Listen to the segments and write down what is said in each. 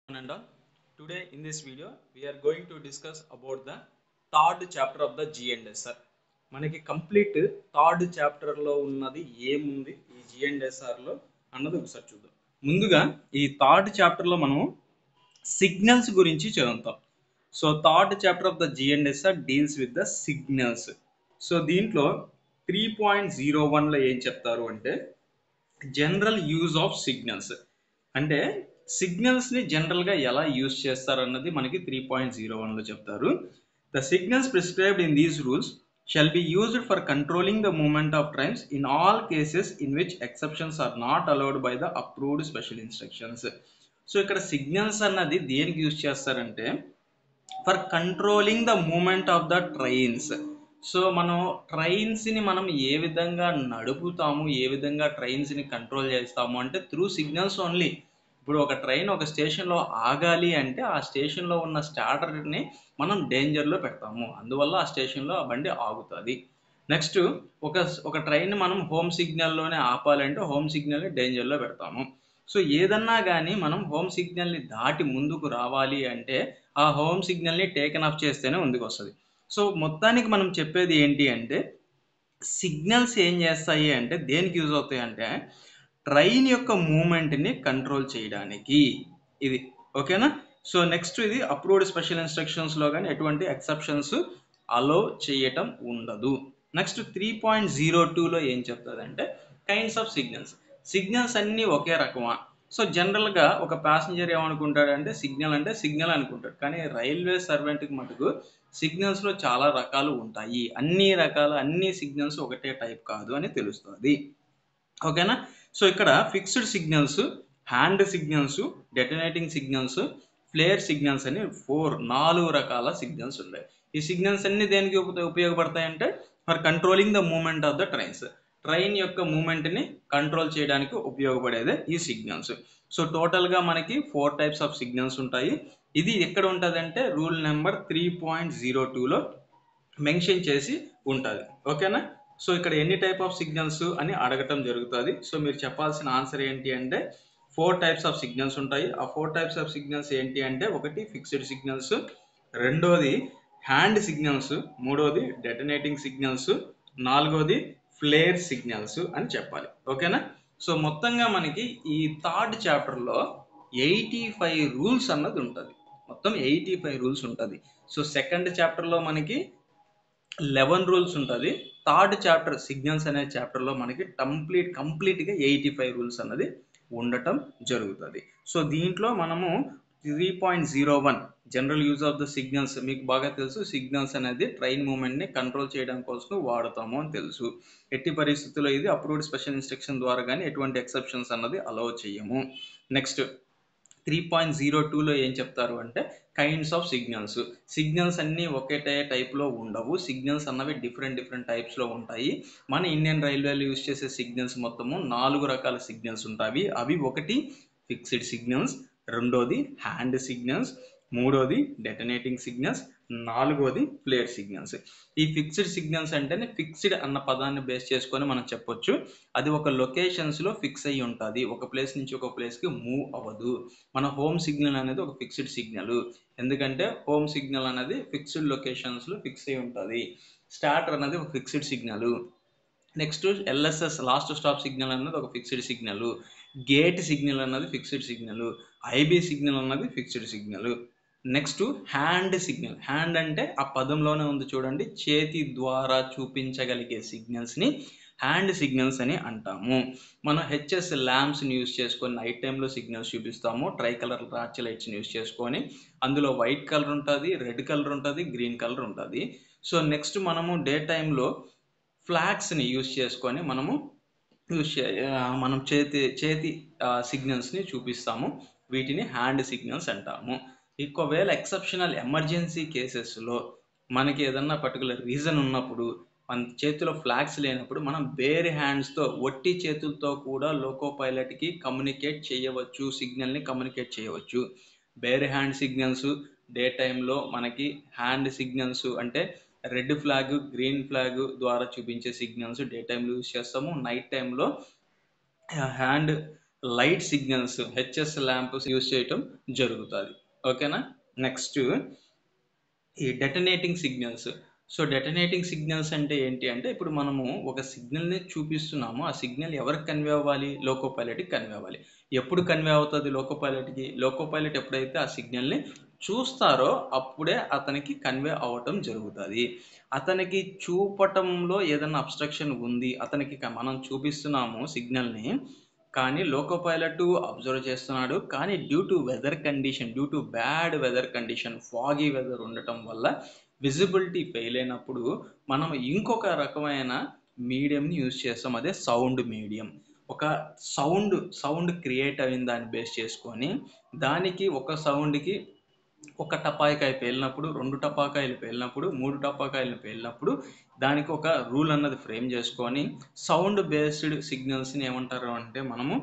And all. Today in this video we are going to discuss about the third chapter of the GNSR. మనకి complete third చాప్టర్లో ఉన్నది ఏముంది ఈ జిఎన్ఎస్ఆర్లో అన్నది ఒకసారి చూద్దాం. ముందుగా ఈ థర్డ్ చాప్టర్లో మనం సిగ్నల్స్ గురించి చదువుతాం. So third chapter of the GNSR deals with the signals. So దీంట్లో 3.01లో ఏం చెప్తారు అంటే జనరల్ యూజ్ ఆఫ్ సిగ్నల్స్, అంటే సిగ్నల్స్ని జనరల్గా ఎలా యూజ్ చేస్తారన్నది మనకి 3.01లో చెప్తారు. The signals prescribed in these rules shall be used for controlling the movement of trains in all cases in which exceptions are not allowed by the approved special instructions. So ఇక్కడ signals అన్నది దేనికి use చేస్తారంటే for controlling the moment of the trains. So మనం ట్రైన్స్ని మనం ఏ విధంగా నడుపుతాము, ఏ విధంగా ట్రైన్స్ని కంట్రోల్ చేస్తాము అంటే త్రూ సిగ్నల్స్ ఓన్లీ. ఇప్పుడు ఒక ట్రైన్ ఒక స్టేషన్లో ఆగాలి అంటే ఆ స్టేషన్లో ఉన్న స్టార్టర్ని మనం డేంజర్లో పెడతాము, అందువల్ల ఆ స్టేషన్లో ఆ బండి ఆగుతుంది. నెక్స్ట్ ఒక ఒక ట్రైన్ మనం హోమ్ సిగ్నల్లోనే ఆపాలంటే హోమ్ సిగ్నల్ని డేంజర్లో పెడతాము. సో ఏదన్నా కానీ మనం హోమ్ సిగ్నల్ని దాటి ముందుకు రావాలి అంటే ఆ హోమ్ సిగ్నల్ని టేకెన్ ఆఫ్ చేస్తేనే ముందుకు వస్తుంది. సో మొత్తానికి మనం చెప్పేది ఏంటి అంటే సిగ్నల్స్ ఏం చేస్తాయి అంటే దేనికి యూజ్ అవుతాయి అంటే ట్రైన్ యొక్క మూమెంట్ని కంట్రోల్ చేయడానికి. ఇది ఓకేనా. సో నెక్స్ట్ ఇది అప్రూవ్డ్ స్పెషల్ ఇన్స్ట్రక్షన్స్లో కానీ ఎటువంటి ఎక్సెప్షన్స్ అలో చేయటం ఉండదు. నెక్స్ట్ 3.02లో ఏం చెప్తుందంటే కైండ్స్ ఆఫ్ సిగ్నల్స్. సిగ్నల్స్ అన్నీ ఒకే రకమా? సో జనరల్గా ఒక ప్యాసింజర్ ఏమనుకుంటాడంటే సిగ్నల్ అంటే సిగ్నల్ అనుకుంటాడు, కానీ రైల్వే సర్వెంట్కి మటుకు సిగ్నల్స్లో చాలా రకాలు ఉంటాయి. అన్ని సిగ్నల్స్ ఒకటే టైప్ కాదు అని తెలుస్తుంది. ఓకేనా. సో ఇక్కడ fixed signals, hand signals, detonating signals, flare signals అని 4 రకాల సిగ్నల్స్ ఉన్నాయి. ఈ సిగ్నల్స్ అన్ని దేనికి ఉపయోగపడతాయంటే for controlling the moment of the trains. Train యొక్క మూమెంట్ని కంట్రోల్ చేయడానికి ఉపయోగపడేదే ఈ సిగ్నల్స్. సో టోటల్గా మనకి 4 టైప్స్ ఆఫ్ సిగ్నల్స్ ఉంటాయి. ఇది ఎక్కడ ఉంటుంది అంటే రూల్ నెంబర్ 3.02లో మెన్షన్ చేసి ఉంటుంది. ఓకేనా. సో ఇక్కడ ఎన్ని టైప్ ఆఫ్ సిగ్నల్స్ అని అడగటం జరుగుతుంది. సో మీరు చెప్పాల్సిన ఆన్సర్ ఏంటి అంటే 4 టైప్స్ ఆఫ్ సిగ్నల్స్ ఉంటాయి. ఆ 4 టైప్స్ ఆఫ్ సిగ్నల్స్ ఏంటి అంటే ఒకటి ఫిక్స్డ్ సిగ్నల్స్, రెండోది హ్యాండ్ సిగ్నల్స్, మూడోది డెటనేటింగ్ సిగ్నల్స్, నాలుగోది ఫ్లేర్ సిగ్నల్స్ అని చెప్పాలి. ఓకేనా. సో మొత్తంగా మనకి ఈ థర్డ్ చాప్టర్లో 85 రూల్స్ అన్నది ఉంటుంది. మొత్తం 85 రూల్స్ ఉంటుంది. సో సెకండ్ చాప్టర్లో మనకి 11 రూల్స్ ఉంటుంది. థర్డ్ చాప్టర్ సిగ్నల్స్ అనే చాప్టర్లో మనకి కంప్లీట్గా 85 రూల్స్ అన్నది ఉండటం జరుగుతుంది. సో దీంట్లో మనము 3.01 general use of the signals, మీకు బాగా తెలుసు సిగ్నల్స్ అనేది ట్రైన్ మూమెంట్ని కంట్రోల్ చేయడం కోసం వాడతాము అని తెలుసు. ఎట్టి పరిస్థితుల్లో ఇది అప్రూవ్డ్ స్పెషల్ ఇన్స్ట్రక్షన్ ద్వారా కానీ ఎటువంటి ఎక్సెప్షన్స్ అన్నది అలౌ చేయము. నెక్స్ట్ 3.02లో ఏం చెప్తారు అంటే కైండ్స్ ఆఫ్ సిగ్నల్స్. సిగ్నల్స్ అన్నీ ఒకే టైప్లో ఉండవు. సిగ్నల్స్ అన్నవి డిఫరెంట్ టైప్స్లో ఉంటాయి. మన ఇండియన్ రైల్వేలో యూజ్ చేసే సిగ్నల్స్ మొత్తము 4 రకాల సిగ్నల్స్ ఉంటాయి. అవి ఒకటి ఫిక్స్డ్ సిగ్నల్స్, రెండోది హ్యాండ్ సిగ్నల్స్, మూడోది డెటనేటింగ్ సిగ్నల్స్, నాలుగోది ఫ్లేర్ సిగ్నల్స్. ఈ ఫిక్స్డ్ సిగ్నల్స్ అంటేనే ఫిక్స్డ్ అన్న పదాన్ని బేస్ చేసుకొని మనం చెప్పొచ్చు. అది ఒక లొకేషన్స్లో ఫిక్స్ అయ్యి ఉంటుంది, ఒక ప్లేస్ నుంచి ఒక ప్లేస్కి మూవ్ అవ్వదు. మన హోమ్ సిగ్నల్ అనేది ఒక ఫిక్స్డ్ సిగ్నల్, ఎందుకంటే హోమ్ సిగ్నల్ అనేది ఫిక్స్డ్ లొకేషన్స్లో ఫిక్స్ అయ్యి ఉంటుంది. స్టార్టర్ అనేది ఒక fixed signal. Next LSS last stop signal అన్నది ఒక ఫిక్స్డ్ సిగ్నల్. గేట్ సిగ్నల్ అన్నది ఫిక్స్డ్ సిగ్నల్. ఐబీ సిగ్నల్ అన్నది fixed signal. Next hand signal. Hand అంటే ఆ పదంలోనే ఉంది చూడండి, చేతి ద్వారా చూపించగలిగే సిగ్నల్స్ని హ్యాండ్ సిగ్నల్స్ అని అంటాము. మనం హెచ్ఎస్ ల్యాంప్స్ని యూజ్ చేసుకొని నైట్ టైంలో సిగ్నల్స్ చూపిస్తాము. ట్రై కలర్ టార్చ్ లైట్స్ని యూజ్ చేసుకొని, అందులో వైట్ కలర్ ఉంటుంది, రెడ్ కలర్ ఉంటుంది, గ్రీన్ కలర్ ఉంటుంది. సో నెక్స్ట్ మనము డే టైంలో ఫ్లాగ్స్ని యూజ్ చేసుకొని మనం చేతి సిగ్నల్స్ని చూపిస్తాము. వీటిని హ్యాండ్ సిగ్నల్స్ అంటాము. ఒకవేళ ఎక్సెప్షనల్ ఎమర్జెన్సీ కేసెస్లో మనకి ఏదన్నా పర్టికులర్ రీజన్ ఉన్నప్పుడు, మన చేతిలో ఫ్లాగ్స్ లేనప్పుడు మనం బేర్ హ్యాండ్స్తో ఒట్టి చేతులతో కూడా లోకో పైలట్కి కమ్యూనికేట్ చేయవచ్చు, సిగ్నల్ని కమ్యూనికేట్ చేయవచ్చు. బేర్ హ్యాండ్ సిగ్నల్స్ డే టైంలో మనకి హ్యాండ్ సిగ్నల్స్ అంటే రెడ్ ఫ్లాగ్, గ్రీన్ ఫ్లాగ్ ద్వారా చూపించే సిగ్నల్స్ డే టైంలో యూజ్ చేస్తాము. నైట్ టైంలో hand light signals HS lamps use చేయటం జరుగుతుంది. ఓకేనా. నెక్స్ట్ ఈ detonating signals. So detonating signals అంటే ఏంటి అంటే, ఇప్పుడు మనము ఒక సిగ్నల్ని చూపిస్తున్నాము, ఆ సిగ్నల్ ఎవరికి కన్వే అవ్వాలి? లోకో పైలట్కి కన్వే అవ్వాలి. ఎప్పుడు కన్వే అవుతుంది లోకో పైలట్కి? లోకో పైలట్ ఎప్పుడైతే ఆ సిగ్నల్ని చూస్తారో అప్పుడే అతనికి కన్వే అవ్వటం జరుగుతుంది. అతనికి చూపటంలో ఏదైనా అబ్స్ట్రక్షన్ ఉంది, అతనికి మనం చూపిస్తున్నాము సిగ్నల్ని, కానీ లోకో పైలట్ అబ్జర్వ్ చేస్తున్నాడు, కానీ due to weather condition, due to bad weather condition, foggy weather ఉండటం వల్ల విజిబిలిటీ ఫెయిల్ అయినప్పుడు మనం ఇంకొక రకమైన మీడియంని యూజ్ చేస్తాం, అదే సౌండ్ మీడియం. ఒక సౌండ్ క్రియేట్ అయిన దాన్ని బేస్ చేసుకొని దానికి ఒక సౌండ్కి ఒక టపాకాయ పేలినప్పుడు, 2 టపాకాయలు పేలినప్పుడు, 3 టపాకాయలు పేలినప్పుడు దానికి ఒక రూల్ అన్నది ఫ్రేమ్ చేసుకొని సౌండ్ బేస్డ్ సిగ్నల్స్ని ఏమంటారు అంటే మనము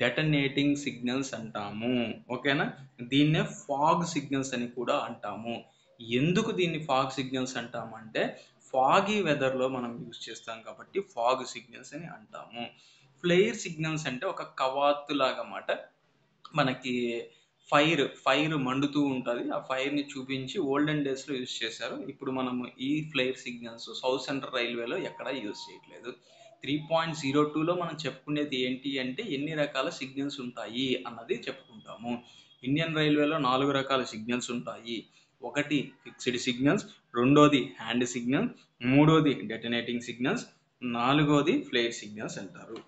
డెటనేటింగ్ సిగ్నల్స్ అంటాము. ఓకేనా. దీన్నే ఫాగ్ సిగ్నల్స్ అని కూడా అంటాము. ఎందుకు దీన్ని ఫాగ్ సిగ్నల్స్ అంటాము అంటే, ఫాగీ వెదర్లో మనం యూజ్ చేస్తాం కాబట్టి ఫాగ్ సిగ్నల్స్ అని అంటాము. ఫ్లేర్ సిగ్నల్స్ అంటే ఒక కవాతు లాగా మాట, మనకి ఫైర్ మండుతూ ఉంటుంది, ఆ ఫైర్ని చూపించి ఓల్డెన్ డేస్లో యూజ్ చేశారు. ఇప్పుడు మనము ఈ ఫ్లేర్ సిగ్నల్స్ సౌత్ సెంట్రల్ రైల్వేలో ఎక్కడా యూజ్ చేయట్లేదు. 3.02లో మనం చెప్పుకునేది ఏంటి అంటే ఎన్ని రకాల సిగ్నల్స్ ఉంటాయి అన్నది చెప్పుకుంటాము. ఇండియన్ రైల్వేలో 4 రకాల సిగ్నల్స్ ఉంటాయి. ఒకటి ఫిక్స్డ్ సిగ్నల్స్, రెండోది హ్యాండ్ సిగ్నల్, మూడోది డెటనేటింగ్ సిగ్నల్స్, నాలుగోది ఫ్లేర్ సిగ్నల్స్ అంటారు.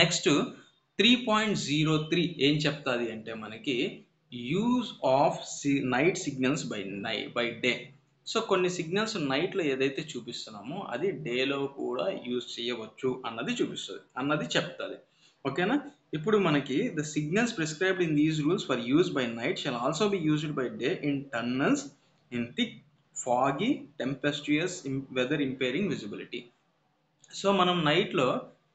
నెక్స్ట్ 3.03 ఏం చెప్తుంది అంటే మనకి use of night signals by day. So కొన్ని సిగ్నల్స్ నైట్లో ఏదైతే చూపిస్తున్నామో అది డేలో కూడా యూజ్ చేయవచ్చు అన్నది చెప్తుంది. ఓకేనా. ఇప్పుడు మనకి the signals prescribed in these rules for use by night shall also be used by day in tunnels in thick foggy tempestuous weather impairing visibility. So మనం నైట్లో,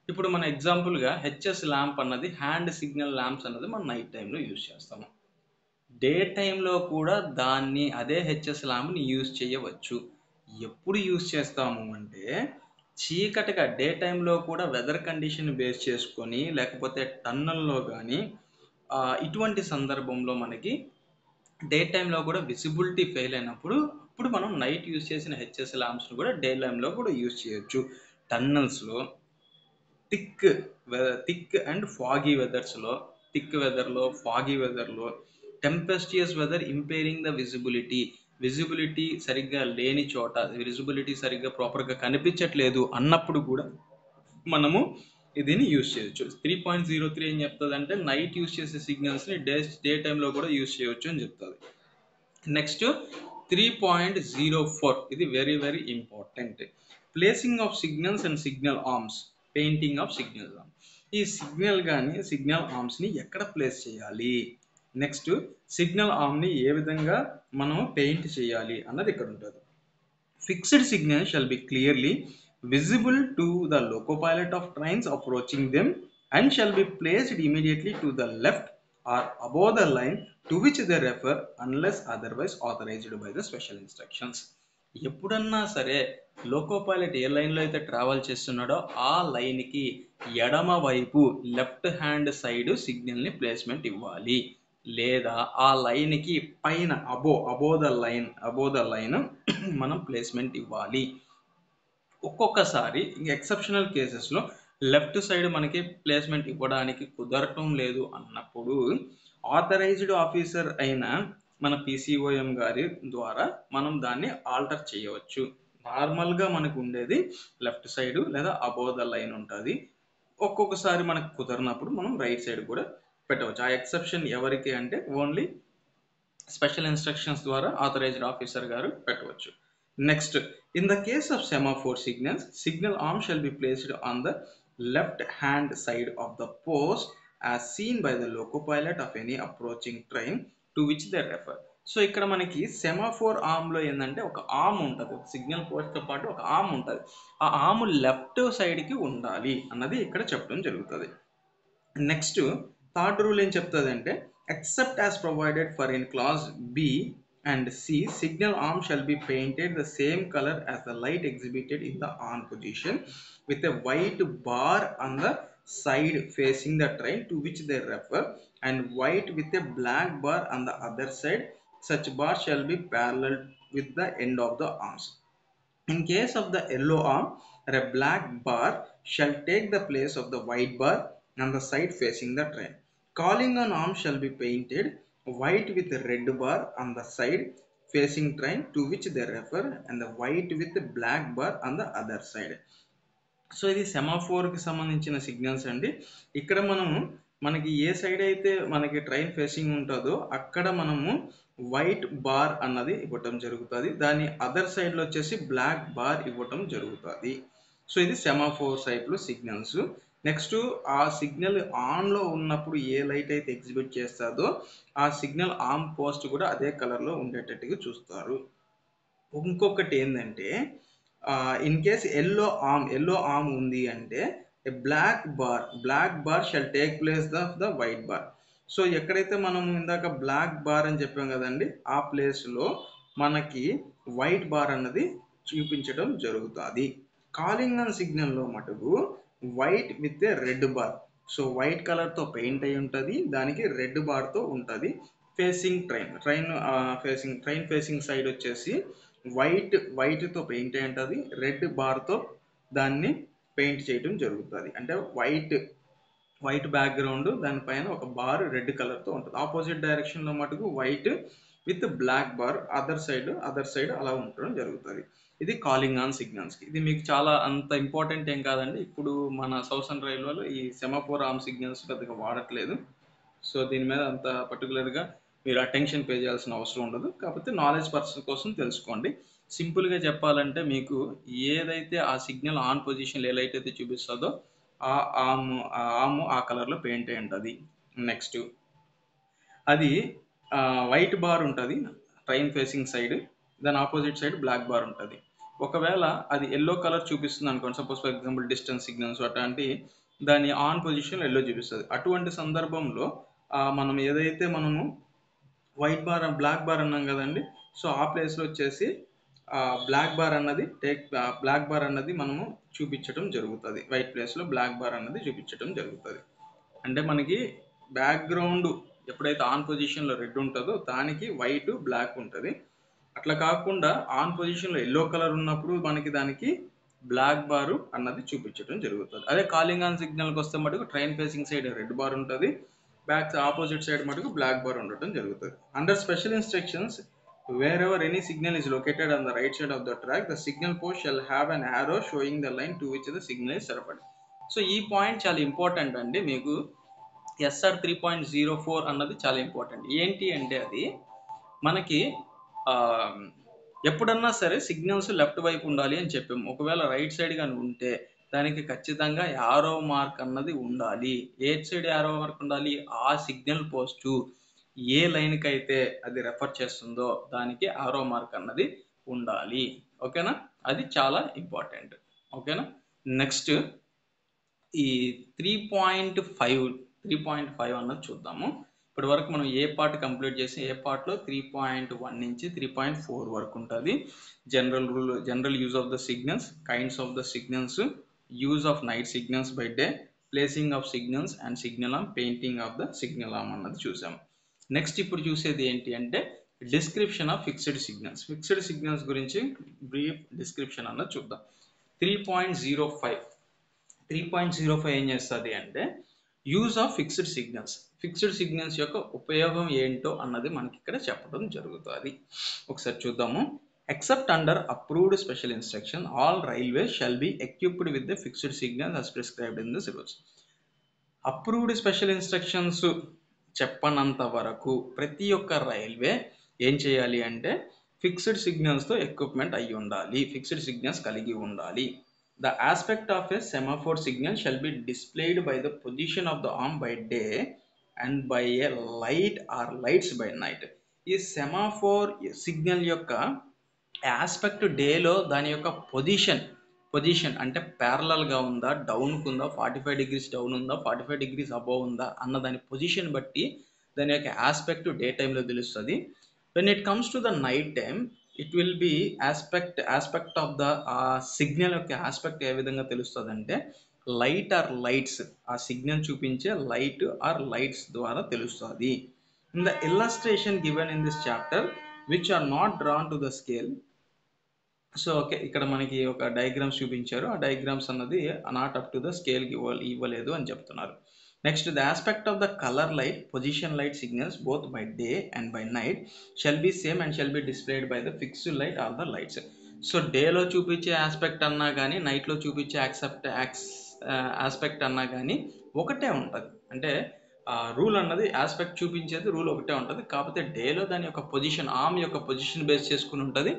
ఇప్పుడు మన ఎగ్జాంపుల్గా హెచ్ఎస్ ల్యాంప్ అన్నది, హ్యాండ్ సిగ్నల్ ల్యాంప్స్ అన్నది మనం night టైంలో use చేస్తాము. డే టైంలో కూడా అదే హెచ్ఎస్ ల్యాంప్ని యూజ్ చేయవచ్చు. ఎప్పుడు యూజ్ చేస్తాము అంటే చీకటిగా డే టైంలో కూడా వెదర్ కండిషన్ బేస్ చేసుకొని, లేకపోతే టన్నల్లో కానీ ఇటువంటి సందర్భంలో మనకి డే టైంలో కూడా విజిబిలిటీ ఫెయిల్ అయినప్పుడు అప్పుడు మనం నైట్ యూజ్ చేసిన హెచ్ఎస్ ల్యాంప్స్ని కూడా డే టైంలో కూడా యూజ్ చేయొచ్చు. టన్నల్స్లో థిక్ అండ్ ఫాగీ వెదర్లో ఫాగీ వెదర్లో tempestuous weather impairing the visibility సరిగ్గా లేని చోట, విజిబిలిటీ సరిగ్గా ప్రాపర్గా కనిపించట్లేదు అన్నప్పుడు కూడా మనము దీన్ని యూజ్ చేయొచ్చు. 3.03 ఏం చెప్తుంది అంటే నైట్ యూజ్ చేసే సిగ్నల్స్ని డే టైంలో కూడా యూజ్ చేయొచ్చు అని చెప్తుంది. నెక్స్ట్ 3.04 ఇది very very important. Placing of signals and signal arms, painting of signal arm. ఈ సిగ్నల్ కానీ సిగ్నల్ ఆర్మ్స్ని ఎక్కడ ప్లేస్ చేయాలి, నెక్స్ట్ సిగ్నల్ ఆర్మ్ని ఏ విధంగా మనం పెయింట్ చేయాలి అన్నది ఇక్కడ ఉంటుంది. Fixed signal shall be clearly visible to the loco pilot of trains approaching them and shall be placed immediately to the left or above the line to which they refer unless otherwise authorized by the special instructions. ఎప్పుడన్నా సరే loco pilot ఏ లైన్లో అయితే travel చేస్తున్నాడో ఆ లైన్కి ఎడమ వైపు left hand side సిగ్నల్ని placement ఇవ్వాలి, లేదా ఆ లైన్కి పైన అబో ద లైన్ మనం ప్లేస్మెంట్ ఇవ్వాలి. ఒక్కొక్కసారి ఎక్సెప్షనల్ కేసెస్లో లెఫ్ట్ సైడ్ మనకి ప్లేస్మెంట్ ఇవ్వడానికి కుదరటం లేదు అన్నప్పుడు ఆథరైజ్డ్ ఆఫీసర్ అయిన మన PCOM గారి ద్వారా మనం దాన్ని ఆల్టర్ చేయవచ్చు. నార్మల్గా మనకు ఉండేది లెఫ్ట్ సైడ్ లేదా అబోవ్ ద లైన్ ఉంటుంది. ఒక్కొక్కసారి మనకు కుదరనప్పుడు మనం రైట్ సైడ్ కూడా పెట్టవచ్చు. ఆ ఎక్సెప్షన్ ఎవరికి అంటే ఓన్లీ స్పెషల్ ఇన్స్ట్రక్షన్స్ ద్వారా ఆథరైజ్డ్ ఆఫీసర్ గారు పెట్టవచ్చు. Next, in the case of semaphore signals, signal arm shall be placed on the left hand side of the post as seen by the loco pilot of any approaching train to which they refer. So ఇక్కడ మనకి semaphore ఆర్మ్లో ఏంటంటే ఒక arm ఉంటుంది, signal పోస్ట్తో పాటు ఒక arm ఉంటుంది. ఆ arm left సైడ్కి ఉండాలి అన్నది ఇక్కడ చెప్పడం జరుగుతుంది. నెక్స్ట్ థర్డ్ రూల్ ఏం చెప్తుంది అంటే, except as provided for in clause B and C, signal arm shall be painted the same color as the light exhibited in the on position with a white bar on the side facing the train to which they refer, and white with a black bar on the other side. Such bar shall be parallel with the end of the arms. In case of the yellow arm, a black bar shall take the place of the white bar on the side facing the train. Calling on arm shall be painted white with a red bar on the side facing train to which they refer, and the white with the black bar on the other side. So ఇది సెమాఫోర్కి సంబంధించిన signals అండి. ఇక్కడ మనకి ఏ side అయితే మనకి train facing ఉంటుందో అక్కడ మనము వైట్ బార్ అన్నది ఇవ్వటం జరుగుతుంది, దాని అదర్ సైడ్లో వచ్చేసి బ్లాక్ బార్ ఇవ్వటం జరుగుతుంది. సో ఇది సెమాఫోర్ సైడ్లో సిగ్నల్స్. నెక్స్ట్ ఆ సిగ్నల్ ఆన్లో ఉన్నప్పుడు ఏ లైట్ అయితే ఎగ్జిబిట్ చేస్తుందో ఆ సిగ్నల్ ఆన్ పోస్ట్ కూడా అదే కలర్లో ఉండేటట్టుగా చూస్తారు. ఇంకొకటి ఏంటంటే ఇన్ కేస్ ఎల్లో ఆర్మ్ ఉంది అంటే black bar shall take place of the white bar. So ఎక్కడైతే మనం ఇందాక బ్లాక్ బార్ అని చెప్పాం కదండి, ఆ ప్లేస్లో మనకి వైట్ బార్ అన్నది చూపించడం జరుగుతుంది. కాలింగ్ ఆన్ సిగ్నల్లో మటుకు white with a red bar. So white కలర్తో పెయింట్ అయి ఉంటుంది, దానికి రెడ్ బార్తో ఉంటుంది. ఫేసింగ్ ట్రైన్ ఫేసింగ్ సైడ్ వచ్చేసి వైట్తో పెయింట్ అయి ఉంటుంది, రెడ్ బార్తో దాన్ని పెయింట్ చేయడం జరుగుతుంది. అంటే వైట్ బ్యాక్గ్రౌండ్, దానిపైన ఒక బార్ రెడ్ కలర్తో ఉంటుంది. ఆపోజిట్ డైరెక్షన్లో మటుకు white with black bar other side అలా ఉండడం జరుగుతుంది. ఇది కాలింగ్ ఆన్ సిగ్నల్స్కి. ఇది మీకు చాలా అంత ఇంపార్టెంట్ ఏం కాదండి. ఇప్పుడు మన సౌసర్న్ రైల్వేలో ఈ సెమాఫోర్ ఆర్మ్ సిగ్నల్స్ పెద్దగా వాడట్లేదు. సో దీని మీద అంత పర్టికులర్గా మీరు అటెన్షన్ పే చేయాల్సిన అవసరం ఉండదు. కాకపోతే నాలెడ్జ్ పర్సన్ కోసం తెలుసుకోండి. సింపుల్గా చెప్పాలంటే మీకు ఏదైతే ఆ signal on position A light అయితే చూపిస్తుందో ఆ ఆర్మ్ ఆ కలర్లో పెయింట్ అయి ఉంటుంది. నెక్స్ట్ అది వైట్ బార్ ఉంటుంది ట్రైన్ ఫేసింగ్ సైడ్, దాని ఆపోజిట్ సైడ్ బ్లాక్ బార్ ఉంటుంది. ఒకవేళ అది ఎల్లో కలర్ చూపిస్తుంది అనుకోండి, suppose for example distance signals అట్లాంటి దాని ఆన్ పొజిషన్ ఎల్లో చూపిస్తుంది. అటువంటి సందర్భంలో మనం ఏదైతే వైట్ బార్ బ్లాక్ బార్ అన్నాం కదండి, సో ఆ ప్లేస్లో వచ్చేసి బ్లాక్ బార్ అన్నది మనము చూపించడం జరుగుతుంది. వైట్ ప్లేస్లో బ్లాక్ బార్ అన్నది చూపించడం జరుగుతుంది. అంటే మనకి బ్యాక్గ్రౌండ్ ఎప్పుడైతే ఆన్ పొజిషన్లో రెడ్ ఉంటుందో దానికి వైట్ బ్లాక్ ఉంటుంది. అట్లా కాకుండా ఆన్ పొజిషన్లో ఎల్లో కలర్ ఉన్నప్పుడు దానికి బ్లాక్ బార్ అన్నది చూపించడం జరుగుతుంది. అదే కాలింగ్ ఆన్ సిగ్నల్కి వస్తే మటుకు train facing side red bar ఉంటుంది, బ్యాక్ ఆపోజిట్ సైడ్ మటుకు బ్లాక్ బార్ ఉండటం జరుగుతుంది. Under special instructions, wherever any signal is located on the right side of the track, the signal post shall have an arrow showing the line to which the signal is referred. So ఈ point చాలా important అండి. మీకు SR 3.04 అన్నది చాలా important. ఏంటి అంటే అది మనకి ఎప్పుడన్నా సరే సిగ్నల్స్ లెఫ్ట్ వైపు ఉండాలి అని చెప్పాము. ఒకవేళ రైట్ సైడ్ కానీ ఉంటే దానికి ఖచ్చితంగా యారో మార్క్ అన్నది ఉండాలి. ఏ సైడ్ యారో మార్క్ ఉండాలి? ఆ సిగ్నల్ పోస్టు ఏ లైన్కి అయితే అది రెఫర్ చేస్తుందో దానికి ఆరో మార్క్ అన్నది ఉండాలి. ఓకేనా? అది చాలా ఇంపార్టెంట్. ఓకేనా? నెక్స్ట్ ఈ 3.5 అన్నది చూద్దాము. ఇప్పటి వరకు మనం ఏ పార్ట్ కంప్లీట్ చేసి ఏ పార్ట్లో 3.1 నుంచి 3.4 వరకు ఉంటుంది. General use of the signals, kinds of the signals, use of night signals by day, placing of signals and signal arm, painting of the signal arm అన్నది చూసాము. నెక్స్ట్ ఇప్పుడు చూసేది ఏంటి అంటే డిస్క్రిప్షన్ ఆఫ్ ఫిక్స్డ్ సిగ్నల్స్ గురించి brief description అన్నది చూద్దాం. 3.05 ఏం చేస్తుంది అంటే యూజ్ ఆఫ్ ఫిక్స్డ్ సిగ్నల్స్ యొక్క ఉపయోగం ఏంటో అన్నది మనకి ఇక్కడ చెప్పడం జరుగుతుంది. ఒకసారి చూద్దాము. Except under approved special instruction, all railways shall be equipped with the fixed signals as prescribed in this rules. Approved special instructions చెప్పనంత వరకు ప్రతి ఒక్క రైల్వే ఏం చేయాలి అంటే ఫిక్స్డ్ సిగ్నల్స్తో ఎక్విప్మెంట్ అయి ఉండాలి, ఫిక్స్డ్ సిగ్నల్స్ కలిగి ఉండాలి. The aspect of a semaphore signal shall be displayed by the position of the arm by day and by a light or lights by night. ఈ సెమాఫోర్ సిగ్నల్ యొక్క aspect డేలో దాని యొక్క position అంటే ప్యారలల్గా ఉందా, డౌన్కు ఉందా, 45 degrees డౌన్ ఉందా, 45 degrees అబోవ్ ఉందా అన్న దాని పొజిషన్ బట్టి దాని యొక్క ఆస్పెక్ట్ డే టైంలో తెలుస్తుంది. When it comes to the night time it will be aspect of the signal యొక్క ఆస్పెక్ట్ ఏ విధంగా తెలుస్తుంది అంటే లైట్ ఆర్ లైట్స్, ఆ సిగ్నల్ చూపించే లైట్ ఆర్ లైట్స్ ద్వారా తెలుస్తుంది. In the illustration given in this chapter which are not drawn to the scale. So okay, ఇక్కడ మనకి ఒక డయాగ్రామ్స్ చూపించారు. ఆ డయాగ్రామ్స్ అన్నది నాట్ అప్ టు ద స్కేల్కి ఇవ్వలేదు అని చెప్తున్నారు. Next, the aspect of the colour light position light signals both by day and by night shall be same and shall be displayed by the fixed light or the lights. So డేలో చూపించే aspect అన్నా కానీ నైట్లో చూపించే aspect అన్నా కానీ ఒకటే ఉంటుంది. అంటే రూల్ అన్నది ఆస్పెక్ట్ చూపించేది రూల్ ఒకటే ఉంటుంది. కాకపోతే డేలో దాని యొక్క పొజిషన్, ఆర్మ్ యొక్క పొజిషన్ బేస్ చేసుకుని ఉంటుంది.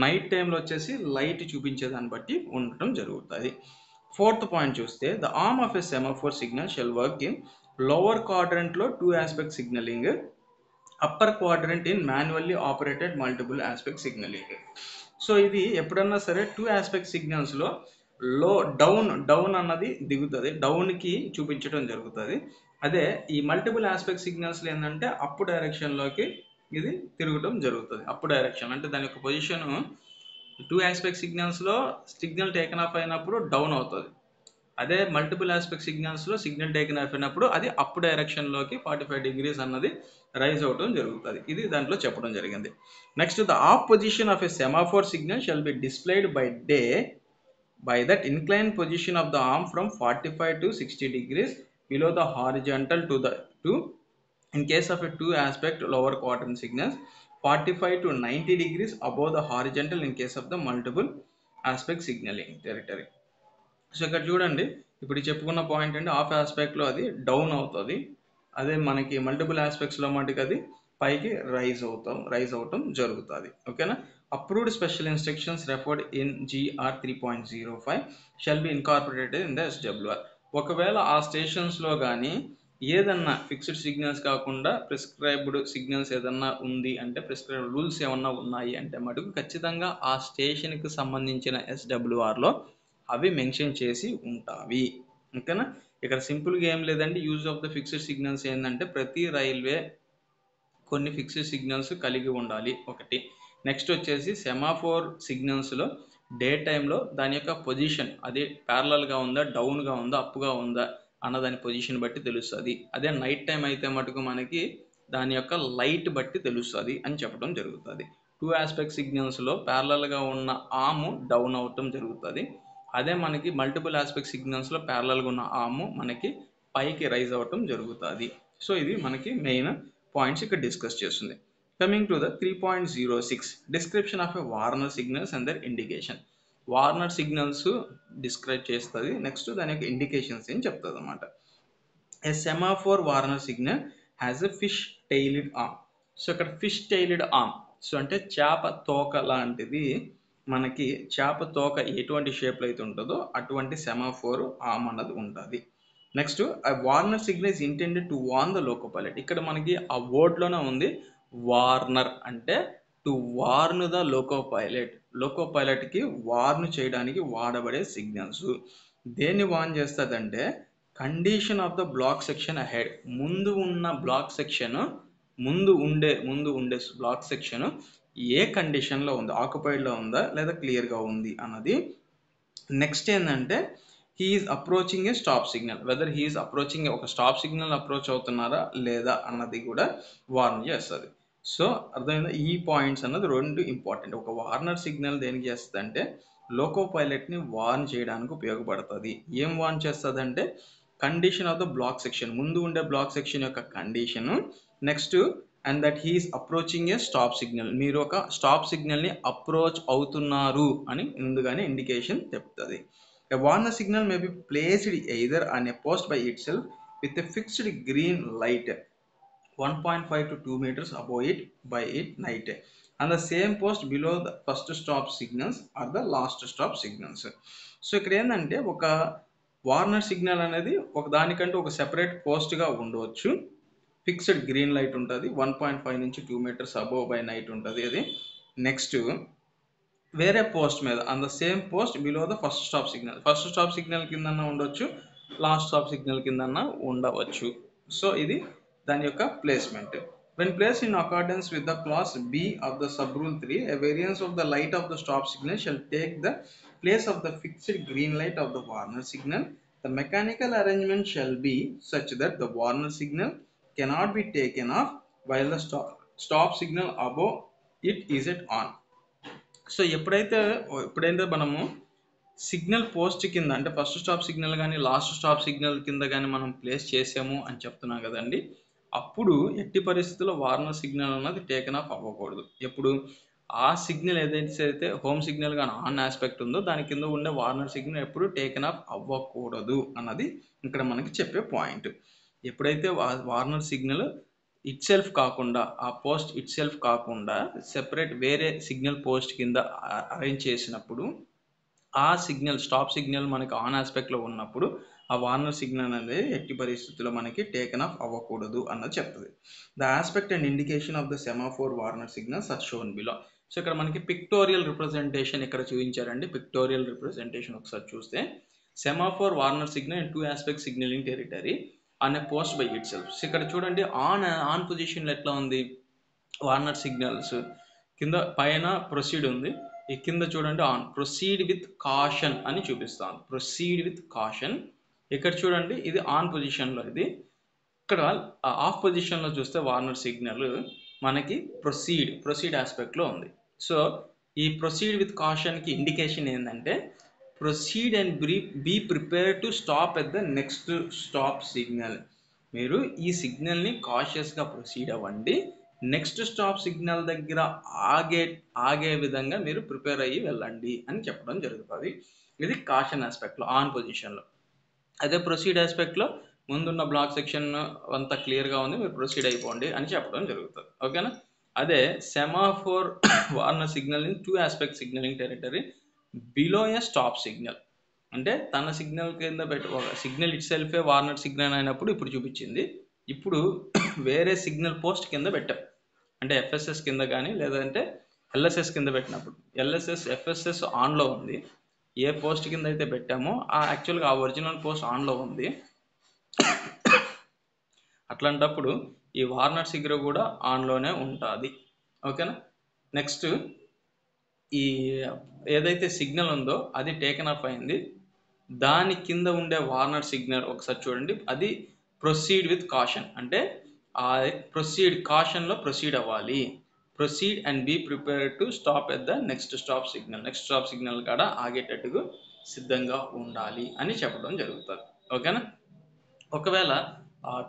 నైట్ టైంలో వచ్చేసి లైట్ చూపించే దాన్ని బట్టి ఉండటం జరుగుతుంది. ఫోర్త్ పాయింట్ చూస్తే, the arm of a semaphore signal shall work in lower క్వాడ్రంట్లో 2 aspect signalling, upper quadrant in manually operated multiple aspect signalling. So ఇది ఎప్పుడన్నా సరే 2 ఆస్పెక్ట్ సిగ్నల్స్లో డౌన్ అన్నది దిగుతుంది, డౌన్కి చూపించడం జరుగుతుంది. అదే ఈ మల్టిపుల్ ఆస్పెక్ట్ సిగ్నల్స్లో ఏంటంటే అప్ డైరెక్షన్లోకి ఇది తిరగటం జరుగుతుంది. అప్ డైరెక్షన్ అంటే దాని యొక్క పొజిషన్ 2 ఆస్పెక్ట్ సిగ్నల్స్లో సిగ్నల్ టేకన్ ఆఫ్ అయినప్పుడు డౌన్ అవుతుంది. అదే మల్టిపుల్ ఆస్పెక్ట్ సిగ్నల్స్లో సిగ్నల్ టేకన్ ఆఫ్ అయినప్పుడు అది అప్ డైరెక్షన్లోకి 45 degrees అన్నది రైజ్ అవటం జరుగుతుంది. ఇది దాంట్లో చెప్పడం జరిగింది. Next, the off position of a semaphore signal shall be displayed by day by that inclined position of the arm from 45 to 60 degrees below the horizontal to in case of a 2 aspect lower quadrant signals, 45 to 90 degrees above the horizontal in case of the multiple aspect signaling territory. So ఇక్కడ చూడండి, ఇప్పుడు చెప్పుకున్న point అంటే half ఆస్పెక్ట్లో అది down అవుతుంది. అదే మనకి multiple ఆస్పెక్ట్స్లో మటుకు అది పైకి రైజ్ అవటం జరుగుతుంది. ఓకేనా. Approved special instructions referred in GR 3.05 shall be incorporated in the SWR. ఒకవేళ ఆ స్టేషన్స్లో కానీ ఏదన్నా ఫిక్స్డ్ సిగ్నల్స్ కాకుండా ప్రిస్క్రైబ్డ్ సిగ్నల్స్ ఏదన్నా ఉంది అంటే, ప్రిస్క్రైబ్డ్ రూల్స్ ఏమన్నా ఉన్నాయి అంటే మటుకు ఖచ్చితంగా ఆ స్టేషన్కి సంబంధించిన SWRలో అవి మెన్షన్ చేసి ఉంటాయి. ఓకేనా. ఇక్కడ సింపుల్గా ఏం లేదండి, use of the fixed signals ఏంటంటే ప్రతి రైల్వే కొన్ని ఫిక్స్డ్ సిగ్నల్స్ కలిగి ఉండాలి ఒకటి. నెక్స్ట్ వచ్చేసి సెమాఫోర్ సిగ్నల్స్లో డే టైంలో దాని యొక్క పొజిషన్ అది ప్యారలల్గా ఉందా, డౌన్గా ఉందా, అప్గా ఉందా అన్న దాని పొజిషన్ బట్టి తెలుస్తుంది. అదే నైట్ టైం అయితే మటుకు మనకి దాని యొక్క లైట్ బట్టి తెలుస్తుంది అని చెప్పడం జరుగుతుంది. 2 ఆస్పెక్ట్ సిగ్నల్స్లో ప్యారలల్గా ఉన్న ఆర్మ్ డౌన్ అవటం జరుగుతుంది. అదే మనకి మల్టిపుల్ ఆస్పెక్ట్ సిగ్నల్స్లో ప్యారలల్గా ఉన్న ఆర్మ్ మనకి పైకి రైజ్ అవ్వటం జరుగుతుంది. సో ఇది మనకి మెయిన్ పాయింట్స్ ఇక్కడ డిస్కస్ చేస్తుంది. Coming to the 3.06 description of a warner signals and their indication. Warner signals describe చేస్తుంది. నెక్స్ట్ దాని యొక్క ఇండికేషన్స్ ఏం చెప్తుంది అన్నమాట. A semaphore warner signal has a fish tailed arm. So ఇక్కడ ఫిష్ టైల్డ్ ఆర్మ్, సో అంటే చేప తోక లాంటిది, మనకి చేప తోక ఎటువంటి షేప్లో అయితే ఉంటుందో అటువంటి సెమాఫోర్ ఆర్మ్ అన్నది ఉంటుంది. Next, warner signal is intended to warn the loco pilot. ఇక్కడ మనకి ఆ వర్డ్లోనే ఉంది వార్నర్ అంటే to warn the loco pilot. Loco పైలట్కి వార్న్ చేయడానికి వాడబడే సిగ్నల్స్. దేన్ని వార్న్ చేస్తుందంటే condition of the block section ahead. ముందు ఉన్న బ్లాక్ సెక్షన్, ముందు ఉండే బ్లాక్ సెక్షన్ ఏ కండిషన్లో ఉంది, ఆక్యుపైడ్లో ఉందా లేదా క్లియర్గా ఉంది అన్నది. నెక్స్ట్ ఏంటంటే he is approaching a stop signal, whether he is approaching ఒక స్టాప్ సిగ్నల్ అప్రోచ్ అవుతున్నారా లేదా అన్నది కూడా వార్న్ చేస్తుంది. సో అర్థమైందా, ఈ పాయింట్స్ అన్నది రెండు ఇంపార్టెంట్. ఒక వార్నర్ సిగ్నల్ దేనికి చేస్తుంది అంటే లోకో పైలట్ని వార్న్ చేయడానికి ఉపయోగపడుతుంది. ఏం వార్న్ చేస్తుంది అంటే condition of the block section, ముందు ఉండే బ్లాక్ సెక్షన్ యొక్క condition. Next and that he is approaching a stop signal, మీరు ఒక స్టాప్ సిగ్నల్ని అప్రోచ్ అవుతున్నారు అని ముందుగానే ఇండికేషన్ చెప్తుంది. A warner signal may be placed either on a post by itself with a fixed green light 1.5 to 2 meters above it by it night, and the same post below the first stop signals or the last stop signals. So ఇక్కడ ఏంటంటే ఒక Warner signal అనేది ఒక దానికంటే ఒక separate పోస్ట్గా ఉండవచ్చు. Fixed green light ఉంటుంది, 1.5 నుంచి 2 meters అబోవ్ బై నైట్ ఉంటుంది అది. నెక్స్ట్ వేరే పోస్ట్ మీద on the same post below the first stop signal, first stop signal కిందన్నా ఉండొచ్చు, లాస్ట్ స్టాప్ సిగ్నల్ కిందన్నా ఉండవచ్చు. సో ఇది దాని యొక్క placement. When placed in accordance with the clause B of the subrule 3, a variance of the light of the stop signal shall take the place of the fixed green light of the warner signal. The mechanical arrangement shall be such that the warner signal cannot be taken off while the stop signal above it is at on. So ఎప్పుడైతే మనము signal post కింద అంటే first stop signal కానీ last stop signal కింద కానీ మనం place చేసాము అని చెప్తున్నాం కదండి, అప్పుడు ఎట్టి పరిస్థితుల్లో వార్నర్ సిగ్నల్ అన్నది టేకన్ ఆఫ్ అవ్వకూడదు. ఎప్పుడు ఆ సిగ్నల్ ఏదైతే హోమ్ సిగ్నల్ కానీ ఆన్ ఆస్పెక్ట్ ఉందో దాని కింద ఉండే వార్నర్ సిగ్నల్ ఎప్పుడు టేకన్ ఆఫ్ అవ్వకూడదు అన్నది ఇక్కడ మనకి చెప్పే పాయింట్. ఎప్పుడైతే వార్నర్ సిగ్నల్ ఇట్ సెల్ఫ్ కాకుండా ఆ పోస్ట్ ఇట్ సెల్ఫ్ కాకుండా సెపరేట్ వేరే సిగ్నల్ పోస్ట్ కింద అరేంజ్ చేసినప్పుడు ఆ సిగ్నల్ స్టాప్ సిగ్నల్ మనకి ఆన్ ఆస్పెక్ట్లో ఉన్నప్పుడు ఆ వార్నర్ సిగ్నల్ అనేది ఎట్టి పరిస్థితుల్లో మనకి టేకన్ ఆఫ్ అవ్వకూడదు అన్నది చెప్తుంది. The aspect and indication of the semaphore warner signals are shown below. So ఇక్కడ మనకి పిక్టోరియల్ రిప్రజెంటేషన్ ఇక్కడ చూపించారండి. పిక్టోరియల్ రిప్రజెంటేషన్ ఒకసారి చూస్తే semaphore warner signal in 2 aspect signalling territory on a post by it self. ఇక్కడ చూడండి ఆన్ పొజిషన్లో ఎట్లా ఉంది వార్నర్ సిగ్నల్స్, కింద పైన ప్రొసీడ్ ఉంది, ఈ కింద చూడండి ఆన్ ప్రొసీడ్ విత్ కాషన్ అని చూపిస్తాను. ప్రొసీడ్ విత్ కాషన్ ఇక్కడ చూడండి ఇది ఆన్ పొజిషన్లో, ఇది ఇక్కడ ఆఫ్ పొజిషన్లో చూస్తే వార్నర్ సిగ్నల్ మనకి ప్రొసీడ్ ఆస్పెక్ట్లో ఉంది. సో ఈ ప్రొసీడ్ విత్ కాషన్కి ఇండికేషన్ ఏంటంటే proceed and be prepare to stop at the next stop signal. మీరు ఈ సిగ్నల్ని కాషియస్గా ప్రొసీడ్ అవ్వండి, నెక్స్ట్ స్టాప్ సిగ్నల్ దగ్గర ఆగే విధంగా మీరు ప్రిపేర్ అయ్యి వెళ్ళండి అని చెప్పడం జరుగుతుంది. ఇది కాషన్ ఆస్పెక్ట్లో ఆన్ పొజిషన్లో. అదే ప్రొసీడ్ ఆస్పెక్ట్లో ముందున్న బ్లాక్ సెక్షన్ అంతా క్లియర్గా ఉంది, మీరు ప్రొసీడ్ అయిపోండి అని చెప్పడం జరుగుతుంది. ఓకేనా. అదే semaphore warner signal in 2 aspect signalling territory below A stop signal, అంటే తన సిగ్నల్ కింద సిగ్నల్ ఇట్ సెల్ఫే వార్నర్ సిగ్నల్ అయినప్పుడు ఇప్పుడు చూపించింది, ఇప్పుడు వేరే సిగ్నల్ పోస్ట్ కింద పెట్టాం అంటే ఎఫ్ఎస్ఎస్ కింద కానీ లేదంటే ఎల్ఎస్ఎస్ కింద పెట్టినప్పుడు ఎఫ్ఎస్ఎస్ ఆన్లో ఉంది, ఏ పోస్ట్ కింద అయితే పెట్టామో యాక్చువల్గా ఆ ఒరిజినల్ పోస్ట్ ఆన్లో ఉంది, అట్లాంటప్పుడు ఈ వార్నర్ సిగ్నల్ కూడా ఆన్లోనే ఉంటుంది. ఓకేనా. నెక్స్ట్ ఈ ఏదైతే సిగ్నల్ ఉందో అది టేకన్ ఆఫ్ అయింది, దాని కింద ఉండే వార్నర్ సిగ్నల్ ఒకసారి చూడండి, అది ప్రొసీడ్ విత్ కాషన్, అంటే ఆ కాషన్లో ప్రొసీడ్ అవ్వాలి. Proceed and be prepare to stop at the next stop signal కాడ ఆగేటట్టుగా సిద్ధంగా ఉండాలి అని చెప్పడం జరుగుతుంది. ఓకేనా. ఒకవేళ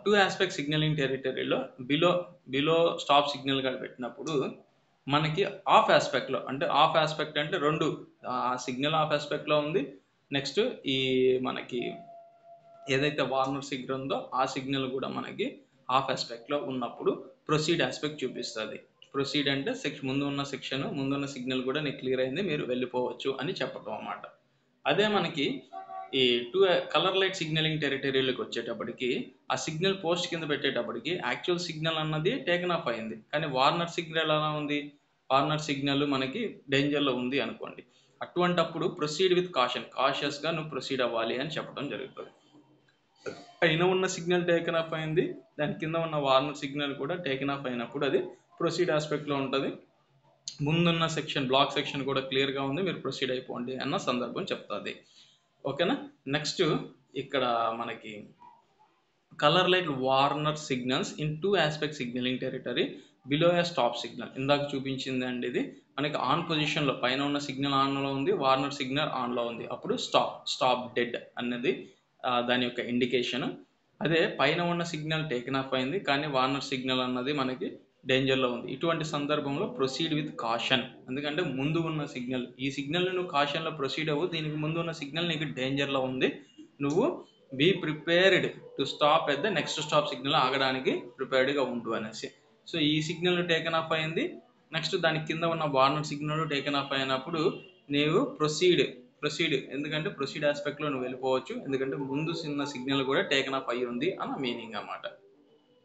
2 ఆస్పెక్ట్ సిగ్నలింగ్ టెరిటరీలో బిలో స్టాప్ సిగ్నల్ కాడ పెట్టినప్పుడు మనకి ఆఫ్ ఆస్పెక్ట్లో, అంటే ఆఫ్ ఆస్పెక్ట్ అంటే రెండు, ఆ సిగ్నల్ ఆఫ్ ఆస్పెక్ట్లో ఉంది, నెక్స్ట్ ఈ మనకి ఏదైతే వార్నర్ సిగ్నల్ ఉందో ఆ సిగ్నల్ కూడా మనకి ఆఫ్ ఆస్పెక్ట్లో ఉన్నప్పుడు ప్రొసీడ్ ఆస్పెక్ట్ చూపిస్తుంది. ప్రొసీడ్ అంటే ముందు ఉన్న సిగ్నల్ కూడా నీకు క్లియర్ అయింది, మీరు వెళ్ళిపోవచ్చు అని చెప్పడం అన్నమాట. అదే మనకి ఈ 2 కలర్ లైట్ సిగ్నలింగ్ టెరిటరీలోకి వచ్చేటప్పటికి ఆ సిగ్నల్ పోస్ట్ కింద పెట్టేటప్పటికి యాక్చువల్ సిగ్నల్ అన్నది టేకన్ ఆఫ్ అయింది, కానీ వార్నర్ సిగ్నల్ ఎలా ఉంది, వార్నర్ సిగ్నల్ మనకి డేంజర్లో ఉంది అనుకోండి, అటువంటప్పుడు ప్రొసీడ్ విత్ కాషియస్గా నువ్వు ప్రొసీడ్ అవ్వాలి అని చెప్పడం జరుగుతుంది. పైన ఉన్న సిగ్నల్ టేకన్ ఆఫ్ అయింది, దాని కింద ఉన్న వార్నర్ సిగ్నల్ కూడా టేకన్ ఆఫ్ అయినప్పుడు అది ప్రొసీడ్ ఆస్పెక్ట్లో ఉంటుంది, ముందున్న బ్లాక్ సెక్షన్ కూడా క్లియర్గా ఉంది, మీరు ప్రొసీడ్ అయిపోండి అన్న సందర్భం చెప్తుంది. ఓకేనా. నెక్స్ట్ ఇక్కడ మనకి colour light Warner signals in 2 aspect signalling territory below A stop signal. ఇందాక చూపించింది అండి, ఇది మనకి ఆన్ పొజిషన్లో పైన ఉన్న సిగ్నల్ ఆన్లో ఉంది, వార్నర్ సిగ్నల్ ఆన్లో ఉంది, అప్పుడు స్టాప్ డెడ్ అన్నది దాని యొక్క ఇండికేషన్. అదే పైన ఉన్న సిగ్నల్ టేకన్ ఆఫ్ అయింది కానీ వార్నర్ సిగ్నల్ అన్నది మనకి డేంజర్లో ఉంది, ఇటువంటి సందర్భంలో ప్రొసీడ్ విత్ కాషన్, ఎందుకంటే ముందు ఉన్న సిగ్నల్, ఈ సిగ్నల్ నువ్వు కాషన్లో ప్రొసీడ్ అవ్వు, దీనికి ముందు ఉన్న సిగ్నల్ నీకు డేంజర్లో ఉంది, నువ్వు be prepared to stop at the next stop signal ఆగడానికి ప్రిపేర్డ్గా ఉండు అనేసి. సో ఈ సిగ్నల్ టేకన్ ఆఫ్ అయింది, నెక్స్ట్ దాని కింద ఉన్న వార్నర్ సిగ్నల్ టేకన్ ఆఫ్ అయినప్పుడు నీవు ప్రొసీడ్ ఎందుకంటే ప్రొసీడ్ ఆస్పెక్ట్లో నువ్వు వెళ్ళిపోవచ్చు, ఎందుకంటే ముందు చిన్న సిగ్నల్ కూడా టేకన్ ఆఫ్ అయ్యి ఉంది అన్న మీనింగ్ అన్నమాట.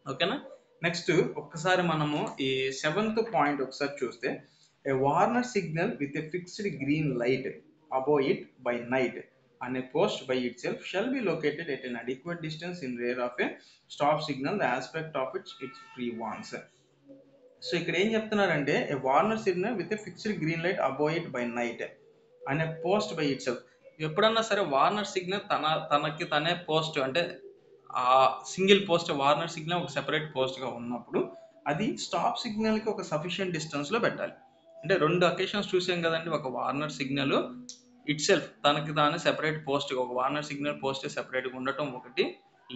ఓకేనా. నెక్స్ట్ ఒక్కసారి మనము ఈ 7th పాయింట్ ఒకసారి చూస్తే, a warner signal with a fixed green light above it by night and a post by itself shall be located at an adequate distance in rear of a stop signal the aspect of which it pre-warns. So ఇక్కడ ఏం చెప్తున్నారంటే a warner signal with a fixed green light above it by night and a post by itself, ఎప్పుడన్నా సరే Warner signal తనకి తనే post అంటే ఆ single post Warner signal ఒక సెపరేట్ పోస్ట్గా ఉన్నప్పుడు అది స్టాప్ సిగ్నల్కి ఒక సఫిషియంట్ డిస్టెన్స్లో పెట్టాలి. అంటే 2 అకేషన్స్ చూసాం కదండి. ఒక వార్నర్ సిగ్నల్ ఇట్ సెల్ఫ్ తనకి తానే సెపరేట్ పోస్ట్, ఒక వార్నర్ సిగ్నల్ పోస్ట్ సెపరేట్గా ఉండటం ఒకటి,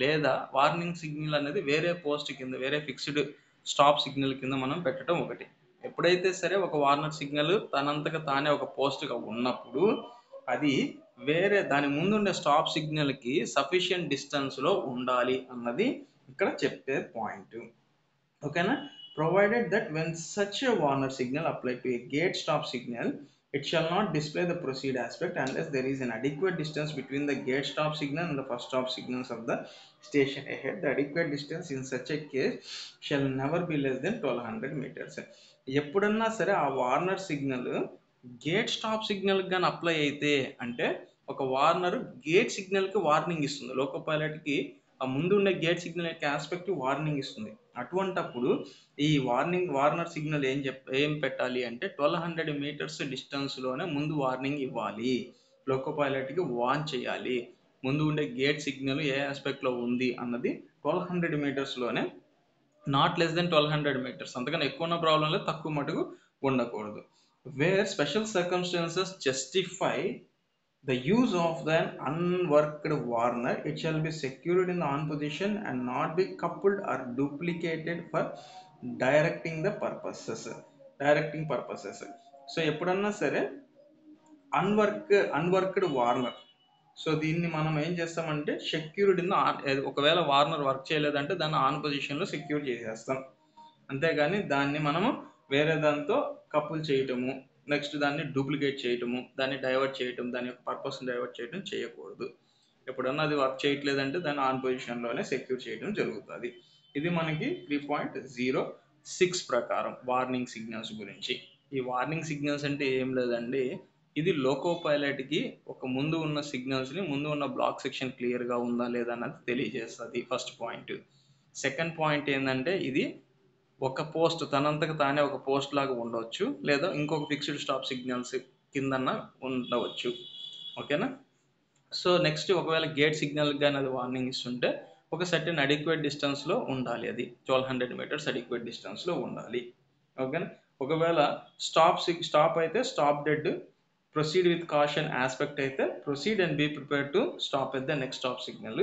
లేదా వార్నింగ్ సిగ్నల్ అనేది వేరే పోస్ట్ కింద వేరే ఫిక్స్డ్ స్టాప్ సిగ్నల్ కింద మనం పెట్టడం ఒకటి. ఎప్పుడైతే సరే ఒక వార్నర్ సిగ్నల్ తనంతగా తానే ఒక పోస్ట్గా ఉన్నప్పుడు అది వేరే దాని ముందుండే స్టాప్ సిగ్నల్కి సఫిషియంట్ డిస్టెన్స్లో ఉండాలి అన్నది ఇక్కడ చెప్పే పాయింట్. ఓకేనా? Provided that when such a Warner signal applied to a gate stop signal, it shall not display the proceed aspect unless there is an adequate distance between the gate stop signal and the first stop signals of the station ahead. The adequate distance in such a case shall never be less than 1200 meters. ఎప్పుడన్నా సరే ఆ Warner signal gate stop signal కానీ apply అయితే, అంటే ఒక Warner gate సిగ్నల్కి warning ఇస్తుంది, loco పైలట్కి ఆ ముందు ఉండే గేట్ సిగ్నల్ యొక్క ఆస్పెక్ట్ వార్నింగ్ ఇస్తుంది. అటువంటప్పుడు ఈ వార్నర్ సిగ్నల్ ఏం పెట్టాలి అంటే 1200 మీటర్స్ డిస్టెన్స్లోనే ముందు వార్నింగ్ ఇవ్వాలి, లోకో పైలట్కి వార్న్ చేయాలి. ముందు ఉండే గేట్ సిగ్నల్ ఏ ఆస్పెక్ట్లో ఉంది అన్నది 1200 మీటర్స్లోనే, నాట్ లెస్ దెన్ 1200 మీటర్స్. అంతకన్నా ఎక్కువ ఉన్న ప్రాబ్లం లేదు, తక్కువ మటుకు ఉండకూడదు. Where special circumstances justify the use of the unworked warner, it shall be secured in the on position and not be coupled or duplicated for directing purposes. So ఎప్పుడన్నా సరే అన్వర్క్డ్ Warner, so దీన్ని మనం ఏం చేస్తామంటే సెక్యూర్డ్ ఇన్ ఒకవేళ Warner work చేయలేదంటే దాన్ని on పొజిషన్లో సెక్యూర్ చేసేస్తాం, అంతేగాని దాన్ని మనము వేరే దాంతో కపుల్ చేయటము, నెక్స్ట్ దాన్ని డూప్లికేట్ చేయటము, దాన్ని డైవర్ట్ చేయటం, దాని యొక్క పర్పస్ని డైవర్ట్ చేయటం చేయకూడదు. ఎప్పుడన్నా అది వర్క్ చేయట్లేదంటే దాన్ని ఆన్ పొజిషన్లోనే సెక్యూర్ చేయడం జరుగుతుంది. ఇది మనకి 3.06 ప్రకారం వార్నింగ్ సిగ్నల్స్ గురించి. ఈ వార్నింగ్ సిగ్నల్స్ అంటే ఏం లేదండి, ఇది లోకో పైలట్కి ఒక ముందు ఉన్న సిగ్నల్స్ని, ముందు ఉన్న బ్లాక్ సెక్షన్ క్లియర్గా ఉందా లేదా అన్నది తెలియజేస్తుంది, ఫస్ట్ పాయింట్. సెకండ్ పాయింట్ ఏంటంటే ఇది ఒక పోస్ట్ తనంతకు తానే ఒక పోస్ట్ లాగా ఉండవచ్చు, లేదా ఇంకొక ఫిక్స్డ్ స్టాప్ సిగ్నల్స్ కిందన్న ఉండవచ్చు. ఓకేనా? సో నెక్స్ట్ ఒకవేళ గేట్ సిగ్నల్ కానీ అది వార్నింగ్ ఇస్తుంటే ఒక సర్టెన్ అడిక్వేట్ డిస్టెన్స్లో ఉండాలి, అది 1200 మీటర్స్ అడిక్వేట్ డిస్టెన్స్లో ఉండాలి. ఓకేనా? ఒకవేళ స్టాప్ అయితే stop dead, proceed with caution aspect అయితే proceed and be prepared to stop at the next stop signal.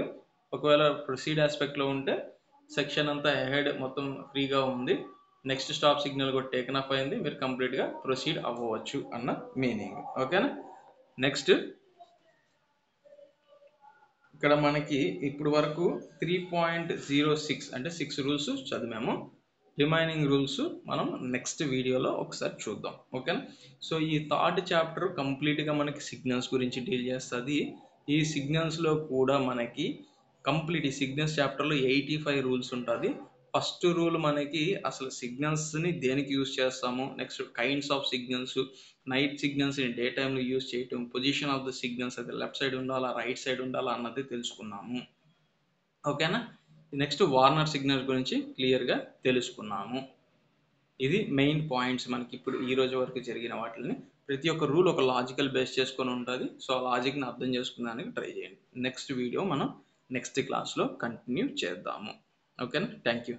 ఒకవేళ ప్రొసీడ్ ఆస్పెక్ట్లో ఉంటే సెక్షన్ అంతా హెడ్ మొత్తం ఫ్రీగా ఉంది, నెక్స్ట్ స్టాప్ సిగ్నల్ కూడా టేకన్ అప్ అయింది, మీరు కంప్లీట్గా ప్రొసీడ్ అవ్వవచ్చు అన్న మీనింగ్. ఓకేనా? నెక్స్ట్ ఇక్కడ మనకి ఇప్పుడు వరకు 3.06 అంటే 6 రూల్స్ చదివాము. రిమైనింగ్ రూల్స్ మనం నెక్స్ట్ వీడియోలో ఒకసారి చూద్దాం. ఓకేనా? సో ఈ థర్డ్ చాప్టర్ కంప్లీట్గా మనకి సిగ్నల్స్ గురించి డీల్ చేస్తుంది. ఈ సిగ్నల్స్లో కూడా మనకి కంప్లీట్ ఈ సిగ్నల్స్ చాప్టర్లో 85 రూల్స్ ఉంటుంది. ఫస్ట్ రూల్ మనకి అసలు సిగ్నల్స్ని దేనికి యూజ్ చేస్తాము, next kinds of signals, night సిగ్నల్స్ని డే టైంలో యూజ్ చేయటం, పొజిషన్ ఆఫ్ ద సిగ్నల్స్, అది లెఫ్ట్ సైడ్ ఉండాలా రైట్ సైడ్ ఉండాలా అన్నది తెలుసుకున్నాము. ఓకేనా? నెక్స్ట్ వార్నర్ సిగ్నల్స్ గురించి క్లియర్గా తెలుసుకున్నాము. ఇది మెయిన్ పాయింట్స్ మనకి ఇప్పుడు ఈ రోజు వరకు జరిగిన వాటిని. ప్రతి ఒక్క రూల్ ఒక లాజికల్ బేస్ చేసుకొని ఉంటుంది. సో ఆ లాజిక్ని అర్థం చేసుకున్నానికి ట్రై చేయండి. నెక్స్ట్ వీడియో మనం నెక్స్ట్ క్లాస్లో కంటిన్యూ చేద్దాము. ఓకేనా? Thank you.